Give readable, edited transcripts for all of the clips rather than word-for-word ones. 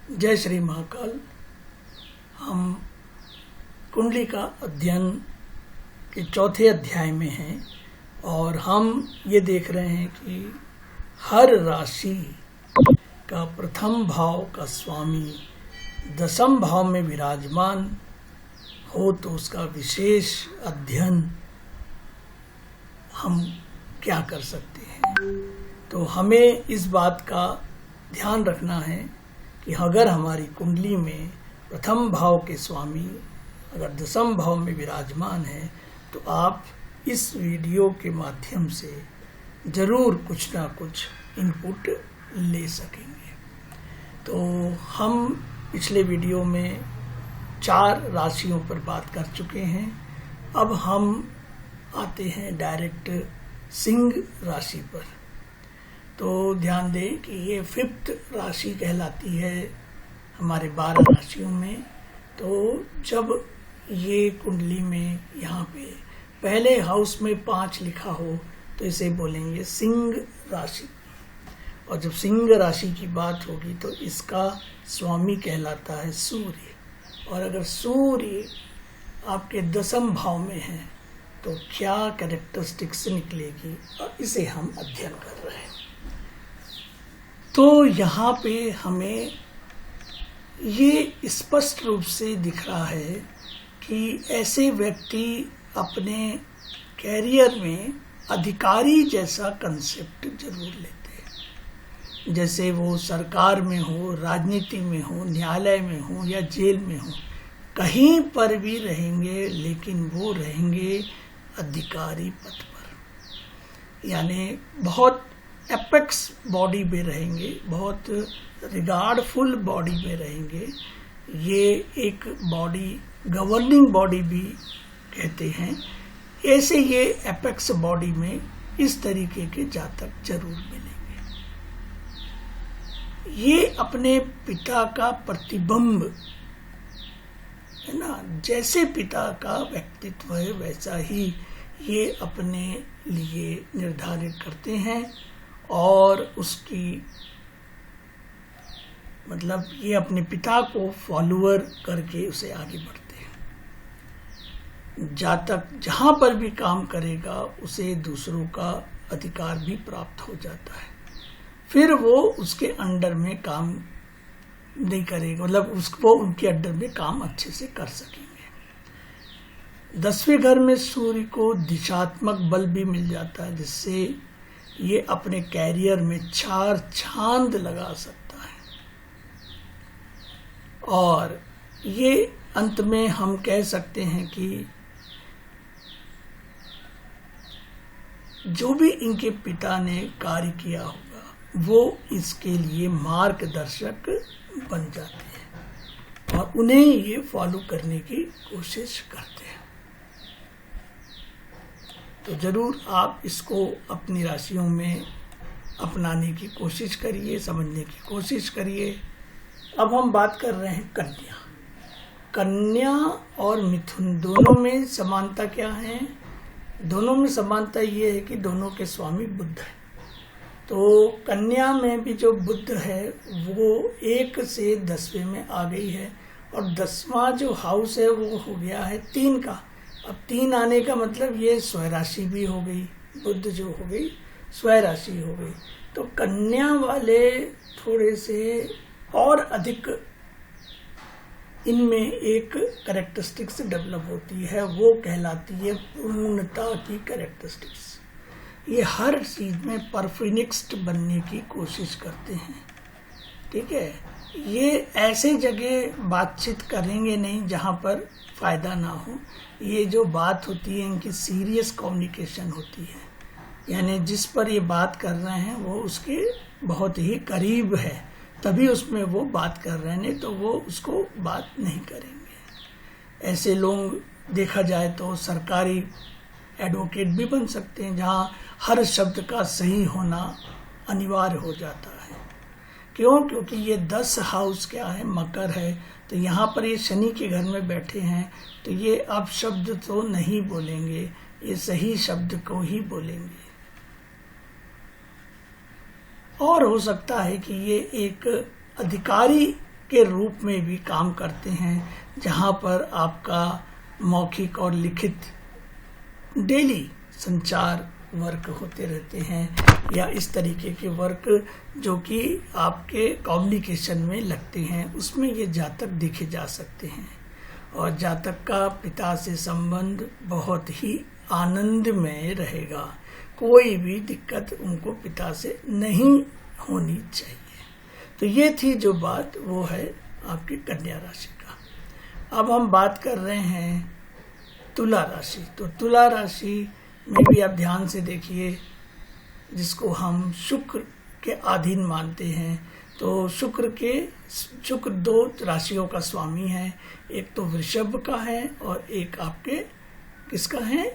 जय श्री महाकाल। हम कुंडली का अध्ययन के चौथे अध्याय में हैं और हम ये देख रहे हैं कि हर राशि का प्रथम भाव का स्वामी दसम भाव में विराजमान हो तो उसका विशेष अध्ययन हम क्या कर सकते हैं। तो हमें इस बात का ध्यान रखना है कि अगर हमारी कुंडली में प्रथम भाव के स्वामी अगर दसम भाव में विराजमान है तो आप इस वीडियो के माध्यम से ज़रूर कुछ ना कुछ इनपुट ले सकेंगे। तो हम पिछले वीडियो में 4 राशियों पर बात कर चुके हैं। अब हम आते हैं डायरेक्ट सिंह राशि पर। तो ध्यान दें कि ये 5th राशि कहलाती है हमारे 12 राशियों में। तो जब ये कुंडली में यहाँ पे पहले हाउस में 5 लिखा हो तो इसे बोलेंगे सिंह राशि। और जब सिंह राशि की बात होगी तो इसका स्वामी कहलाता है सूर्य। और अगर सूर्य आपके दसम भाव में है तो क्या कैरेक्टरिस्टिक्स निकलेगी, और इसे हम अध्ययन कर रहे हैं। तो यहाँ पे हमें ये स्पष्ट रूप से दिख रहा है कि ऐसे व्यक्ति अपने कैरियर में अधिकारी जैसा कंसेप्ट जरूर लेते हैं। जैसे वो सरकार में हो, राजनीति में हो, न्यायालय में हो या जेल में हो, कहीं पर भी रहेंगे लेकिन वो रहेंगे अधिकारी पद पर, यानी बहुत एपेक्स बॉडी में रहेंगे, बहुत रिगार्डफुल बॉडी में रहेंगे। ये एक बॉडी गवर्निंग बॉडी भी कहते हैं। ऐसे ये एपेक्स बॉडी में इस तरीके के जातक जरूर मिलेंगे। ये अपने पिता का प्रतिबिंब है ना, जैसे पिता का व्यक्तित्व है वैसा ही ये अपने लिए निर्धारित करते हैं और उसकी मतलब ये अपने पिता को फॉलोअर करके उसे आगे बढ़ते हैं। जातक जहाँ पर भी काम करेगा उसे दूसरों का अधिकार भी प्राप्त हो जाता है। फिर वो उसके अंडर में काम नहीं करेगा, मतलब उसको उनके अंडर में काम अच्छे से कर सकेंगे। 10वें घर में सूर्य को दिशात्मक बल भी मिल जाता है, जिससे ये अपने कैरियर में 4 चांद लगा सकता है। और ये अंत में हम कह सकते हैं कि जो भी इनके पिता ने कार्य किया होगा वो इसके लिए मार्गदर्शक बन जाते हैं और उन्हें ये फॉलो करने की कोशिश करते हैं। तो जरूर आप इसको अपनी राशियों में अपनाने की कोशिश करिए, समझने की कोशिश करिए। अब हम बात कर रहे हैं कन्या। कन्या और मिथुन दोनों में समानता क्या है? दोनों में समानता ये है कि दोनों के स्वामी बुध है। तो कन्या में भी जो बुध है वो 1 से 10वें में आ गई है और 10वां जो हाउस है वो हो गया है 3 का। अब 3 आने का मतलब ये स्वय राशि भी हो गई, बुध जो हो गई स्वय राशि हो गई। तो कन्या वाले थोड़े से और अधिक इनमें एक कैरेक्टरिस्टिक्स डेवलप होती है, वो कहलाती है पूर्णता की कैरेक्टरिस्टिक्स। ये हर चीज में परफेक्ट बनने की कोशिश करते हैं, ठीक है। ये ऐसे जगह बातचीत करेंगे नहीं जहाँ पर फायदा ना हो। ये जो बात होती है इनकी सीरियस कम्युनिकेशन होती है, यानी जिस पर ये बात कर रहे हैं वो उसके बहुत ही करीब है, तभी उसमें वो बात कर रहे हैं, नहीं तो वो उसको बात नहीं करेंगे। ऐसे लोग देखा जाए तो सरकारी एडवोकेट भी बन सकते हैं, जहाँ हर शब्द का सही होना अनिवार्य हो जाता है। क्यों? क्योंकि ये 10 हाउस क्या है, मकर है। तो यहाँ पर ये शनि के घर में बैठे हैं तो ये अब शब्द तो नहीं बोलेंगे, ये सही शब्द को ही बोलेंगे। और हो सकता है कि ये एक अधिकारी के रूप में भी काम करते हैं, जहाँ पर आपका मौखिक और लिखित डेली संचार वर्क होते रहते हैं, या इस तरीके के वर्क जो कि आपके कम्युनिकेशन में लगते हैं, उसमें ये जातक देखे जा सकते हैं। और जातक का पिता से संबंध बहुत ही आनंदमय रहेगा, कोई भी दिक्कत उनको पिता से नहीं होनी चाहिए। तो ये थी जो बात, वो है आपकी कन्या राशि का। अब हम बात कर रहे हैं तुला राशि। तो तुला राशि में भी आप ध्यान से देखिए, जिसको हम शुक्र के अधीन मानते हैं। तो शुक्र 2 राशियों का स्वामी है, एक तो वृषभ का है और एक आपके किसका है,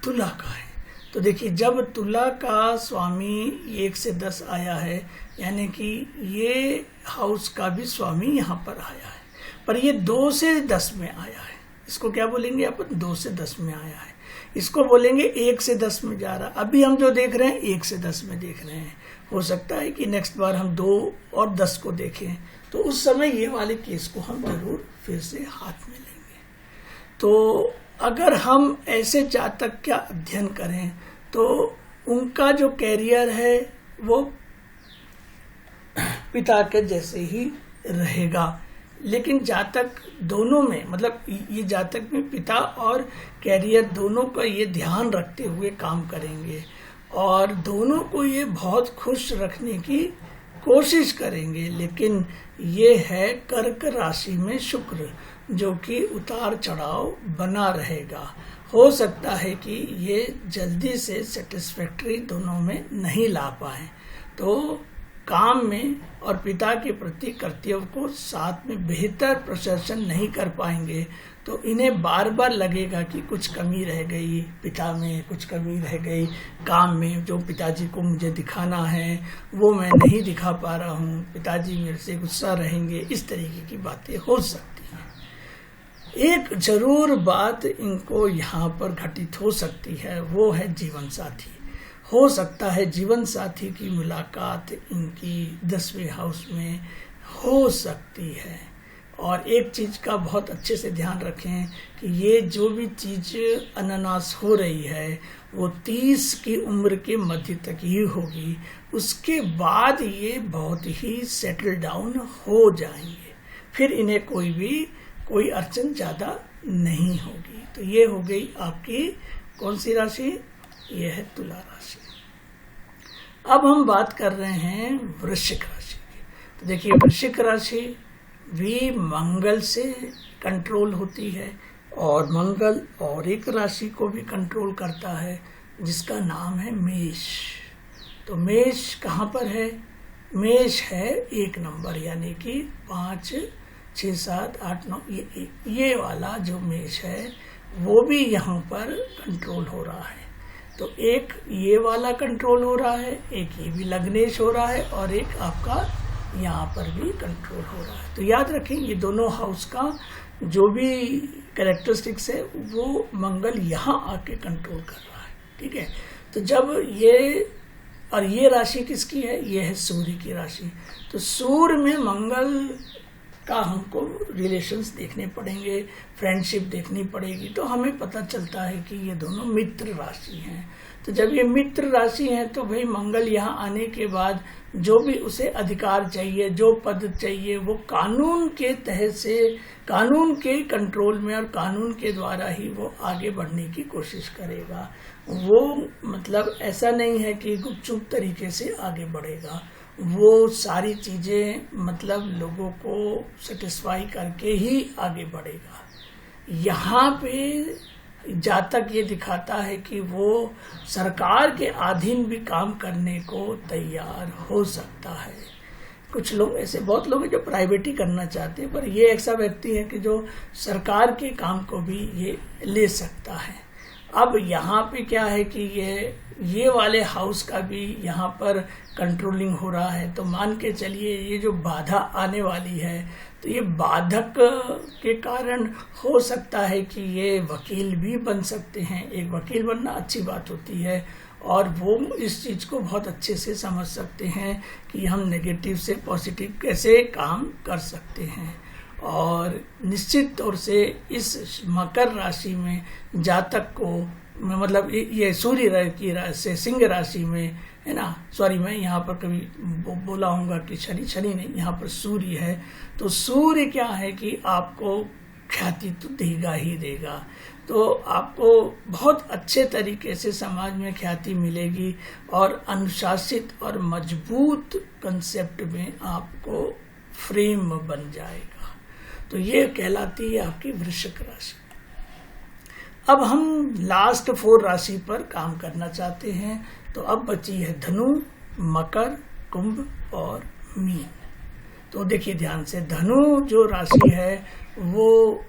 तुला का है। तो देखिए, जब तुला का स्वामी 1 से 10 आया है, यानी कि ये हाउस का भी स्वामी यहाँ पर आया है, पर ये 2 से 10 में आया है। इसको क्या बोलेंगे अपन, 2 से 10 में आया है। इसको बोलेंगे 1 से 10 में जा रहा। अभी हम जो देख रहे हैं 1 से 10 में देख रहे हैं, हो सकता है कि नेक्स्ट बार हम 2 और 10 को देखें, तो उस समय ये वाले केस को हम जरूर फिर से हाथ में लेंगे। तो अगर हम ऐसे जातक का अध्ययन करें तो उनका जो कैरियर है वो पिता के जैसे ही रहेगा, लेकिन जातक दोनों में, मतलब ये जातक में पिता और कैरियर दोनों का ये ध्यान रखते हुए काम करेंगे, और दोनों को ये बहुत खुश रखने की कोशिश करेंगे। लेकिन ये है कर्क राशि में शुक्र, जो कि उतार चढ़ाव बना रहेगा। हो सकता है कि ये जल्दी से सेटिस्फैक्ट्री दोनों में नहीं ला पाए, तो काम में और पिता के प्रति कर्तव्य को साथ में बेहतर प्रदर्शन नहीं कर पाएंगे, तो इन्हें बार बार लगेगा कि कुछ कमी रह गई पिता में, कुछ कमी रह गई काम में, जो पिताजी को मुझे दिखाना है वो मैं नहीं दिखा पा रहा हूँ, पिताजी मेरे से गुस्सा रहेंगे, इस तरीके की बातें हो सकती हैं। एक जरूर बात इनको यहाँ पर घटित हो सकती है, वो है जीवन साथी। हो सकता है जीवन साथी की मुलाकात इनकी 10वें हाउस में हो सकती है। और एक चीज का बहुत अच्छे से ध्यान रखें कि ये जो भी चीज अनानास हो रही है वो 30 की उम्र के मध्य तक ही होगी, उसके बाद ये बहुत ही सेटल डाउन हो जाएंगे, फिर इन्हें कोई अड़चन ज्यादा नहीं होगी। तो ये हो गई आपकी कौन सी राशि, ये है तुला राशि। अब हम बात कर रहे हैं वृश्चिक राशि की। तो देखिए, वृश्चिक राशि भी मंगल से कंट्रोल होती है, और मंगल और एक राशि को भी कंट्रोल करता है जिसका नाम है मेष। तो मेष कहाँ पर है, मेष है 1 नंबर, यानी कि 5, 6, 7, 8, 9, ये वाला जो मेष है वो भी यहाँ पर कंट्रोल हो रहा है। तो एक ये वाला कंट्रोल हो रहा है, एक ये भी लग्नेश हो रहा है, और एक आपका यहाँ पर भी कंट्रोल हो रहा है। तो याद रखें, ये दोनों हाउस का जो भी कैरेक्टरिस्टिक्स है वो मंगल यहाँ आके कंट्रोल कर रहा है, ठीक है। तो जब ये राशि किसकी है, ये है सूर्य की राशि। तो सूर्य में मंगल का हमको रिलेशंस देखने पड़ेंगे, फ्रेंडशिप देखनी पड़ेगी, तो हमें पता चलता है कि ये दोनों मित्र राशि हैं। तो जब ये मित्र राशि हैं तो भाई मंगल यहाँ आने के बाद जो भी उसे अधिकार चाहिए, जो पद चाहिए, वो कानून के तहत से, कानून के कंट्रोल में और कानून के द्वारा ही वो आगे बढ़ने की कोशिश करेगा। वो मतलब ऐसा नहीं है कि गुपचुप तरीके से आगे बढ़ेगा, वो सारी चीजें मतलब लोगों को सेटिस्फाई करके ही आगे बढ़ेगा। यहाँ पे जातक ये दिखाता है कि वो सरकार के अधीन भी काम करने को तैयार हो सकता है। कुछ लोग ऐसे, बहुत लोग हैं जो प्राइवेट ही करना चाहते हैं, पर ये ऐसा व्यक्ति है कि जो सरकार के काम को भी ये ले सकता है। अब यहाँ पे क्या है कि ये वाले हाउस का भी यहाँ पर कंट्रोलिंग हो रहा है, तो मान के चलिए ये जो बाधा आने वाली है, तो ये बाधक के कारण हो सकता है कि ये वकील भी बन सकते हैं। एक वकील बनना अच्छी बात होती है, और वो इस चीज़ को बहुत अच्छे से समझ सकते हैं कि हम नेगेटिव से पॉजिटिव कैसे काम कर सकते हैं। और निश्चित तौर से इस मकर राशि में जातक को, मतलब ये सूर्य की से सिंह राशि में है ना, सॉरी मैं यहाँ पर कभी बोला हूँगा कि शनि नहीं, यहाँ पर सूर्य है। तो सूर्य क्या है कि आपको ख्याति तो देगा ही देगा, तो आपको बहुत अच्छे तरीके से समाज में ख्याति मिलेगी और अनुशासित और मजबूत कंसेप्ट में आपको फ्रेम बन जाएगा। तो ये कहलाती है आपकी वृश्चिक राशि। अब हम लास्ट 4 राशि पर काम करना चाहते हैं। तो अब बची है धनु, मकर, कुंभ और मीन। तो देखिए ध्यान से, धनु जो राशि है वो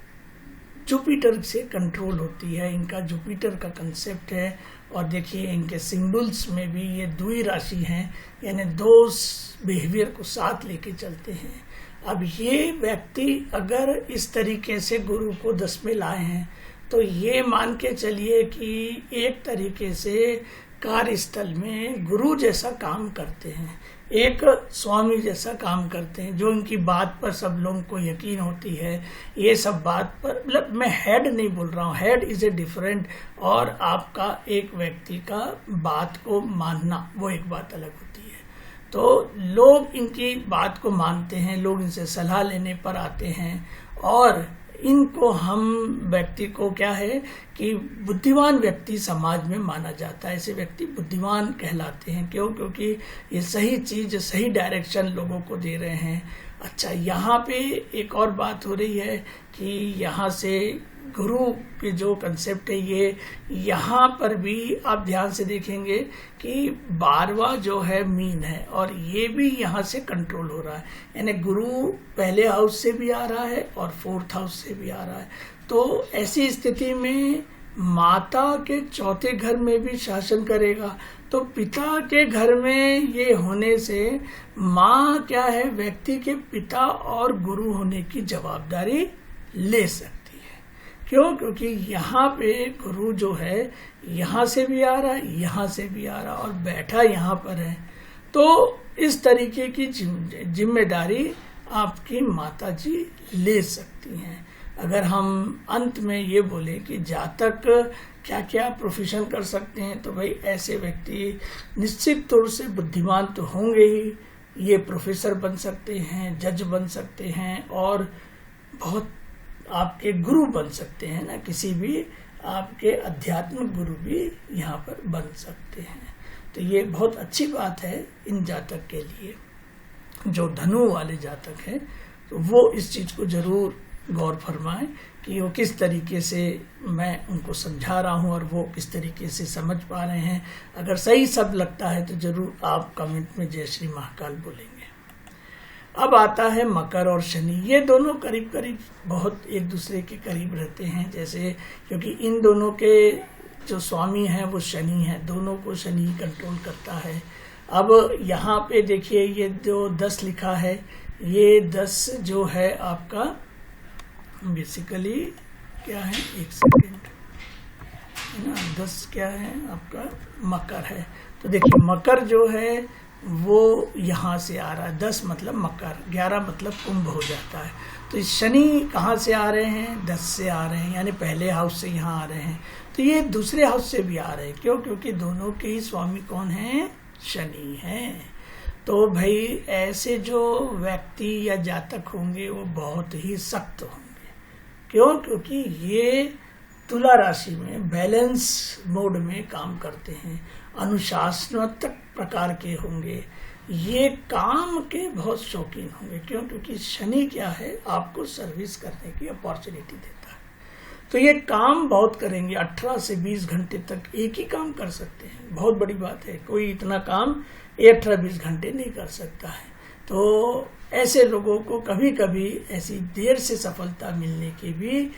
जुपिटर से कंट्रोल होती है, इनका जुपिटर का कंसेप्ट है। और देखिए इनके सिंबल्स में भी ये द्वि राशि हैं, यानी दो बिहेवियर को साथ लेके चलते हैं। अब ये व्यक्ति अगर इस तरीके से गुरु को 10 में लाए हैं तो ये मान के चलिए कि एक तरीके से कार्यस्थल में गुरु जैसा काम करते हैं, एक स्वामी जैसा काम करते हैं, जो इनकी बात पर सब लोगों को यकीन होती है। ये सब बात पर, मतलब मैं हेड नहीं बोल रहा हूँ, हेड इज ए डिफरेंट, और आपका एक व्यक्ति का बात को मानना वो एक बात अलग होती है। तो लोग इनकी बात को मानते हैं, लोग इनसे सलाह लेने पर आते हैं, और इनको हम व्यक्ति को क्या है कि बुद्धिमान व्यक्ति समाज में माना जाता है। ऐसे व्यक्ति बुद्धिमान कहलाते हैं। क्यों? क्योंकि ये सही चीज, सही डायरेक्शन लोगों को दे रहे हैं। अच्छा, यहाँ पे एक और बात हो रही है कि यहाँ से गुरु के जो कंसेप्ट है, ये यहाँ पर भी आप ध्यान से देखेंगे कि 12वां जो है मीन है, और ये भी यहाँ से कंट्रोल हो रहा है, यानी गुरु पहले हाउस से भी आ रहा है और 4th हाउस से भी आ रहा है। तो ऐसी स्थिति में माता के 4थे घर में भी शासन करेगा। तो पिता के घर में ये होने से माँ क्या है, व्यक्ति के पिता और गुरु होने की जवाबदारी ले सकती है। क्यों? क्योंकि यहाँ पे गुरु जो है यहाँ से भी आ रहा है, यहाँ से भी आ रहा है, और बैठा यहाँ पर है। तो इस तरीके की जिम्मेदारी आपकी माता जी ले सकती हैं। अगर हम अंत में ये बोले कि जातक क्या क्या प्रोफेशन कर सकते हैं, तो भाई ऐसे व्यक्ति निश्चित तौर से बुद्धिमान तो होंगे ही, ये प्रोफेसर बन सकते हैं, जज बन सकते हैं, और बहुत आपके गुरु बन सकते हैं ना, किसी भी आपके आध्यात्मिक गुरु भी यहाँ पर बन सकते हैं। तो ये बहुत अच्छी बात है इन जातक के लिए। जो धनु वाले जातक हैं तो वो इस चीज को जरूर गौर फरमाएं कि वो किस तरीके से मैं उनको समझा रहा हूँ और वो किस तरीके से समझ पा रहे हैं। अगर सही सब लगता है तो जरूर आप कमेंट में जय श्री महाकाल बोलेंगे। अब आता है मकर और शनि। ये दोनों करीब करीब बहुत एक दूसरे के करीब रहते हैं, जैसे क्योंकि इन दोनों के जो स्वामी हैं वो शनि है, दोनों को शनि कंट्रोल करता है। अब यहाँ पे देखिए ये जो 10 लिखा है, ये 10 जो है आपका बेसिकली क्या है, एक सेकेंड है ना, 10 क्या है आपका मकर है। तो देखिए मकर जो है वो यहाँ से आ रहा है, 10 मतलब मकर, 11 मतलब कुंभ हो जाता है। तो इस शनि कहाँ से आ रहे हैं, 10 से आ रहे हैं, यानी पहले हाउस से यहाँ आ रहे हैं। तो ये दूसरे हाउस से भी आ रहे हैं। क्यों? क्योंकि दोनों के ही स्वामी कौन हैं, शनि हैं। तो भाई ऐसे जो व्यक्ति या जातक होंगे वो बहुत ही सख्त होंगे। क्यों? क्योंकि ये तुला राशि में बैलेंस मोड में काम करते हैं, अनुशासनात्मक प्रकार के होंगे, ये काम के बहुत शौकीन होंगे। क्यों? क्योंकि शनि क्या है, आपको सर्विस करने की अपॉर्चुनिटी देता है। तो ये काम बहुत करेंगे, 18 से 20 घंटे तक एक ही काम कर सकते हैं। बहुत बड़ी बात है, कोई इतना काम 18-20 घंटे नहीं कर सकता है। तो ऐसे लोगों को कभी कभी ऐसी देर से सफलता मिलने के भी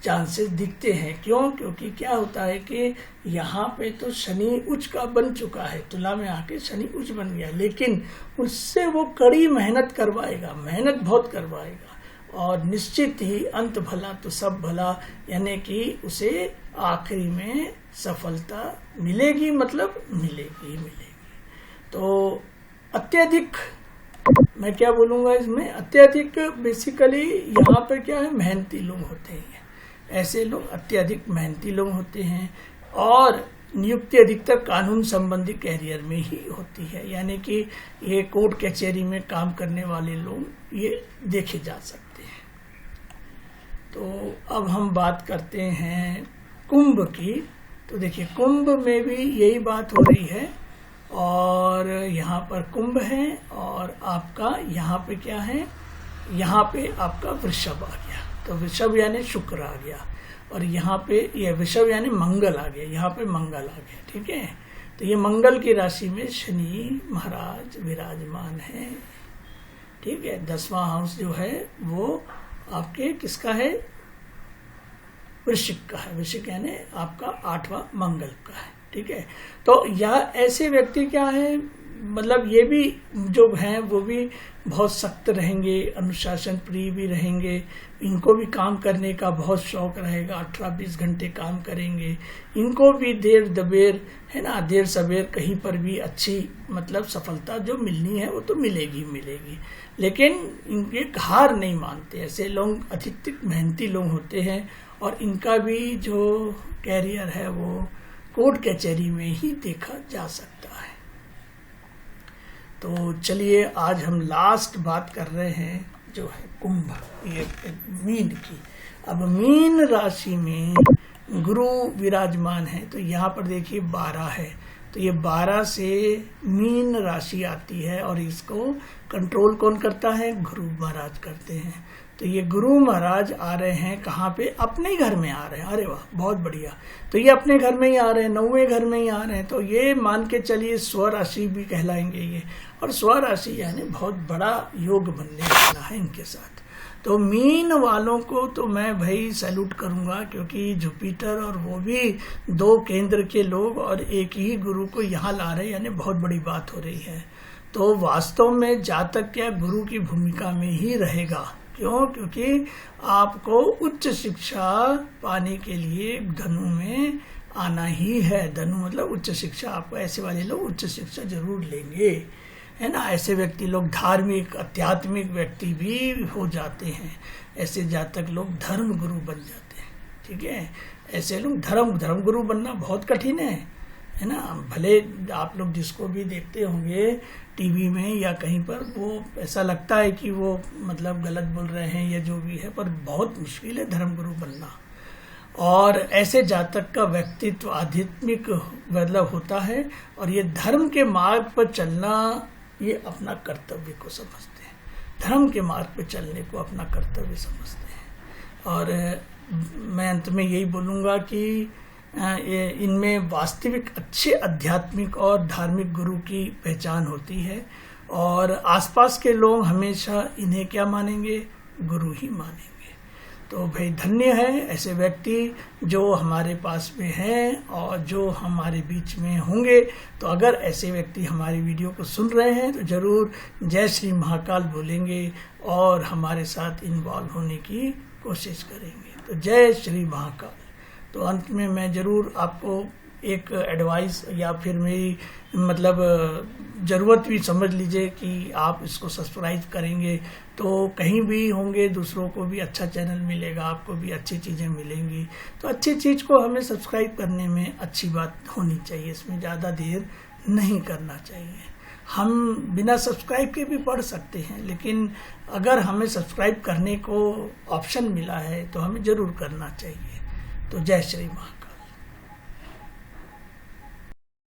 चांसेस दिखते हैं। क्यों? क्योंकि क्या होता है कि यहाँ पे तो शनि उच्च का बन चुका है, तुला में आके शनि उच्च बन गया, लेकिन उससे वो कड़ी मेहनत करवाएगा, मेहनत बहुत करवाएगा, और निश्चित ही अंत भला तो सब भला, यानी कि उसे आखिरी में सफलता मिलेगी, मतलब मिलेगी ही मिलेगी। तो अत्यधिक, मैं क्या बोलूँगा इसमें, अत्यधिक बेसिकली यहाँ पर क्या है, मेहनती लोग होते हैं। ऐसे लोग अत्यधिक मेहनती लोग होते हैं और नियुक्ति अधिकतर कानून संबंधी कैरियर में ही होती है, यानी कि ये कोर्ट कचहरी में काम करने वाले लोग ये देखे जा सकते हैं। तो अब हम बात करते हैं कुंभ की। तो देखिए कुंभ में भी यही बात हो रही है, और यहाँ पर कुंभ है और आपका यहाँ पे क्या है, यहाँ पे आपका वृषभ आ गया। तो वृषभ यानी शुक्र आ गया, और यहाँ पे ये वृषभ यानी मंगल आ गया, यहाँ पे मंगल आ गया, ठीक है। तो ये मंगल की राशि में शनि महाराज विराजमान है, ठीक है। 10वां हाउस जो है वो आपके किसका है, वृश्चिक का है। वृश्चिक यानी आपका 8वां मंगल का है, ठीक है। तो यह ऐसे व्यक्ति क्या है, मतलब ये भी जो हैं वो भी बहुत सख्त रहेंगे, अनुशासन प्रिय भी रहेंगे, इनको भी काम करने का बहुत शौक रहेगा, 18-20 घंटे काम करेंगे। इनको भी देर दबेर है ना, देर सबेर कहीं पर भी अच्छी मतलब सफलता जो मिलनी है वो तो मिलेगी मिलेगी, लेकिन इनके हार नहीं मानते। ऐसे लोग अधिक मेहनती लोग होते हैं, और इनका भी जो कैरियर है वो कोर्ट कचहरी में ही देखा जा सकता है। तो चलिए आज हम लास्ट बात कर रहे हैं जो है कुंभ, ये मीन की। अब मीन राशि में गुरु विराजमान है, तो यहाँ पर देखिए 12 है, तो ये 12 से मीन राशि आती है, और इसको कंट्रोल कौन करता है, गुरु महाराज करते हैं। तो ये गुरु महाराज आ रहे हैं कहाँ पे, अपने घर में आ रहे हैं। अरे वाह, बहुत बढ़िया। तो ये अपने घर में ही आ रहे हैं, 9वें घर में ही आ रहे हैं, तो ये मान के चलिए स्वराशि भी कहलाएंगे ये, और स्वराशि यानी बहुत बड़ा योग बनने वाला है इनके साथ। तो मीन वालों को तो मैं भाई सैल्यूट करूंगा, क्योंकि जुपिटर और वो भी 2 केंद्र के लोग और एक ही गुरु को यहाँ ला रहे हैं, यानी बहुत बड़ी बात हो रही है। तो वास्तव में जातक क्या गुरु की भूमिका में ही रहेगा। क्यों? क्योंकि आपको उच्च शिक्षा पाने के लिए धनु में आना ही है। धनु मतलब उच्च शिक्षा, आपको ऐसे वाले लोग उच्च शिक्षा जरूर लेंगे, है ना। ऐसे व्यक्ति लोग धार्मिक आध्यात्मिक व्यक्ति भी हो जाते हैं। ऐसे जातक लोग धर्म गुरु बन जाते हैं, ठीक है। ऐसे लोग धर्म गुरु बनना बहुत कठिन है ना। भले आप लोग जिसको भी देखते होंगे टीवी में या कहीं पर, वो ऐसा लगता है कि वो मतलब गलत बोल रहे हैं या जो भी है, पर बहुत मुश्किल है धर्मगुरु बनना। और ऐसे जातक का व्यक्तित्व आध्यात्मिक मतलब होता है, और ये धर्म के मार्ग पर चलना ये अपना कर्तव्य को समझते हैं, धर्म के मार्ग पर चलने को अपना कर्तव्य समझते हैं। और मैं अंत में यही बोलूँगा कि इनमें वास्तविक अच्छे आध्यात्मिक और धार्मिक गुरु की पहचान होती है, और आसपास के लोग हमेशा इन्हें क्या मानेंगे, गुरु ही मानेंगे। तो भाई धन्य है ऐसे व्यक्ति जो हमारे पास में हैं और जो हमारे बीच में होंगे। तो अगर ऐसे व्यक्ति हमारी वीडियो को सुन रहे हैं तो जरूर जय श्री महाकाल बोलेंगे और हमारे साथ इन्वॉल्व होने की कोशिश करेंगे। तो जय श्री महाकाल। तो अंत में मैं जरूर आपको एक एडवाइस या फिर मेरी मतलब ज़रूरत भी समझ लीजिए कि आप इसको सब्सक्राइब करेंगे तो कहीं भी होंगे दूसरों को भी अच्छा चैनल मिलेगा, आपको भी अच्छी चीज़ें मिलेंगी। तो अच्छी चीज़ को हमें सब्सक्राइब करने में अच्छी बात होनी चाहिए, इसमें ज़्यादा देर नहीं करना चाहिए। हम बिना सब्सक्राइब के भी पढ़ सकते हैं, लेकिन अगर हमें सब्सक्राइब करने को ऑप्शन मिला है तो हमें ज़रूर करना चाहिए। तो जय श्री महाकाल।